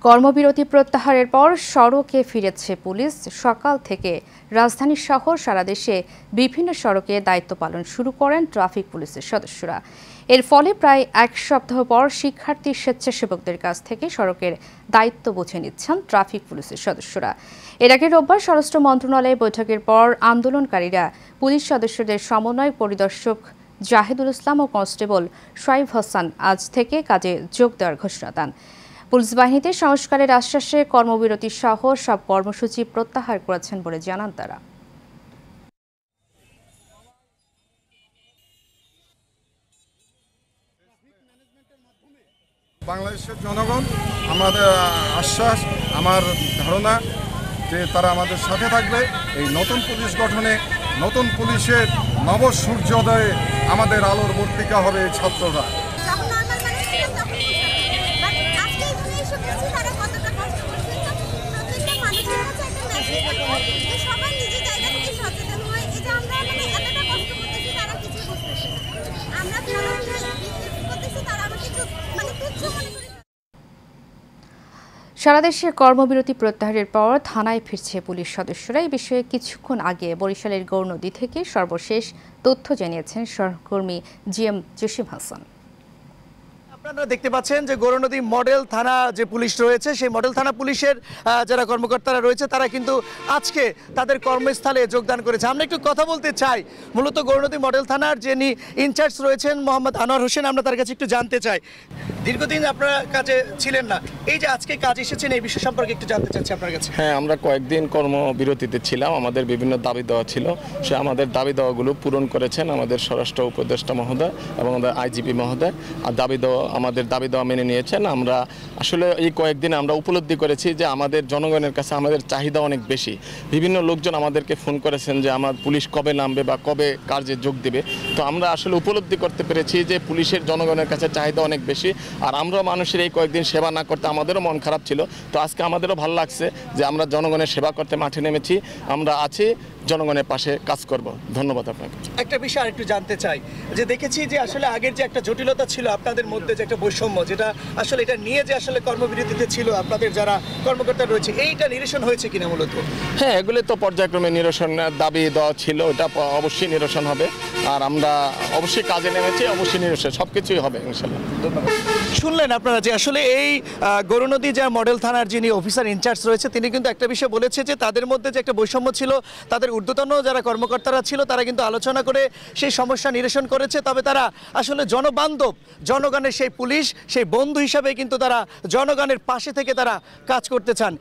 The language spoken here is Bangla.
কর্মবিরতি প্রত্যাহারের পর সড়কে ফিরেছে পুলিশ। সকাল থেকে রাজধানী সহ সারা দেশে বিভিন্ন সড়কে দায়িত্ব পালন শুরু করেন ট্রাফিক পুলিশের সদস্যরা। এর ফলে প্রায় এক সপ্তাহ পর শিক্ষার্থী স্বেচ্ছাসেবকদের কাছ থেকে সড়কের দায়িত্ব বুঝে নিচ্ছেন ট্রাফিক পুলিশের সদস্যরা। এর আগে রোববার স্বরাষ্ট্র মন্ত্রণালয়ে বৈঠকের পর আন্দোলনকারীরা পুলিশ সদস্যদের সমন্বয় পরিদর্শক জাহিদুল ইসলাম ও কনস্টেবল শোয়েব হাসান আজ থেকে কাজে যোগ দেওয়ার ঘোষণা দেন। পুলিশ বাহিনীতে সংস্কারের আশ্বাসে কর্মবিরতি সহ সব কর্মসূচি প্রত্যাহার করেছেন বলে জানান তারা। বাংলাদেশের জনগণ আমাদের আশ্বাস, আমার ধারণা যে তারা আমাদের সাথে থাকবে। এই নতুন পুলিশ গঠনে, নতুন পুলিশের নব সূর্যোদয়ে আমাদের আলোর বর্তিকা হবে এই ছাত্ররা। সারা দেশে কর্মবিরতি প্রত্যাহারের পর থানায় ফিরছে পুলিশ সদস্যরা। এই বিষয়ে কিছুক্ষণ আগে বরিশালের গৌরনদী থেকে সর্বশেষ তথ্য জানিয়েছেন সহকর্মী জিএম জসিম হাসান। আপনারা দেখতে পাচ্ছেন যে গৌরনদী মডেল থানা যে পুলিশ রয়েছে, সেই মডেল থানা পুলিশের যারা কর্মকর্তারা রয়েছে তারা কিন্তু আজকে তাদের কর্মস্থলে যোগদান করেছে। আমরা একটু কথা বলতে চাই মূলত গৌরনদী মডেল থানার যিনি ইনচার্জ রয়েছেন মোহাম্মদ আনোয়ার হোসেন, আমরা তার কাছে একটু জানতে চাই। দীর্ঘদিন আপনারা কাজে ছিলেন না, এই যে আজকে কাজ এসেছেন এই বিষয় সম্পর্কে একটু জানতে চাচ্ছি আপনার কাছে। হ্যাঁ, আমরা কয়েকদিন কর্মবিরতিতে ছিলাম। আমাদের বিভিন্ন দাবি দেওয়া ছিল, সে আমাদের দাবি দেওয়াগুলো পূরণ করেছেন আমাদের স্বরাষ্ট্র উপদেষ্টা মহোদয় এবং আমাদের আইজিপি মহোদয়। আর আমাদের দাবি দেওয়া মেনে নিয়েছেন। আমরা আসলে এই কয়েকদিন আমরা উপলব্ধি করেছি যে আমাদের জনগণের কাছে আমাদের চাহিদা অনেক বেশি। বিভিন্ন লোকজন আমাদেরকে ফোন করেছেন যে আমার পুলিশ কবে নামবে বা কবে কাজে যোগ দেবে। তো আমরা আসলে উপলব্ধি করতে পেরেছি যে পুলিশের জনগণের কাছে চাহিদা অনেক বেশি। আর আমরাও মানুষের এই কয়েকদিন সেবা না করতে আমাদেরও মন খারাপ ছিল। তো আজকে আমাদেরও ভালো লাগছে যে আমরা জনগণের সেবা করতে মাঠে নেমেছি। আমরা আছি, জনগণের পাশে কাজ করব। ধন্যবাদ আপনাকে। একটা বিষয় আর একটু জানতে চাই যে দেখেছি যে আসলে আগের যে একটা জটিলতা ছিল আপনাদের মধ্যে, যে একটা বৈষম্য, যেটা আসলে এটা নিয়ে যে আসলে কর্মবিরতিতে ছিল আপনাদের যারা কর্মকর্তা রয়েছে, এইটা নিরসন হয়েছে কিনা মূলত? হ্যাঁ, এগুলো তো পর্যায়ক্রমে নিরসনের দাবি দেওয়া ছিল, এটা অবশ্যই নিরসন হবে। আর আমরা অবশ্যই কাজে নেমেছি, অবশ্যই নিরসন সব কিছুই হবে ইনশাল্লাহ। শুনলেন আপনারা যে আসলে এই গৌরনদী যে মডেল থানার যিনি অফিসার ইনচার্জ রয়েছে তিনি কিন্তু একটা বিষয় বলেছে যে তাদের মধ্যে যে একটা বৈষম্য ছিল, তাদের ঊর্ধ্বতন যারা কর্মকর্তারা ছিল তারা কিন্তু আলোচনা করে সেই সমস্যা নিরসন করেছে। তবে তারা আসলে জনবান্ধব, জনগণের সেই পুলিশ, সেই বন্ধু হিসাবে কিন্তু তারা জনগণের পাশে থেকে তারা কাজ করতে চান।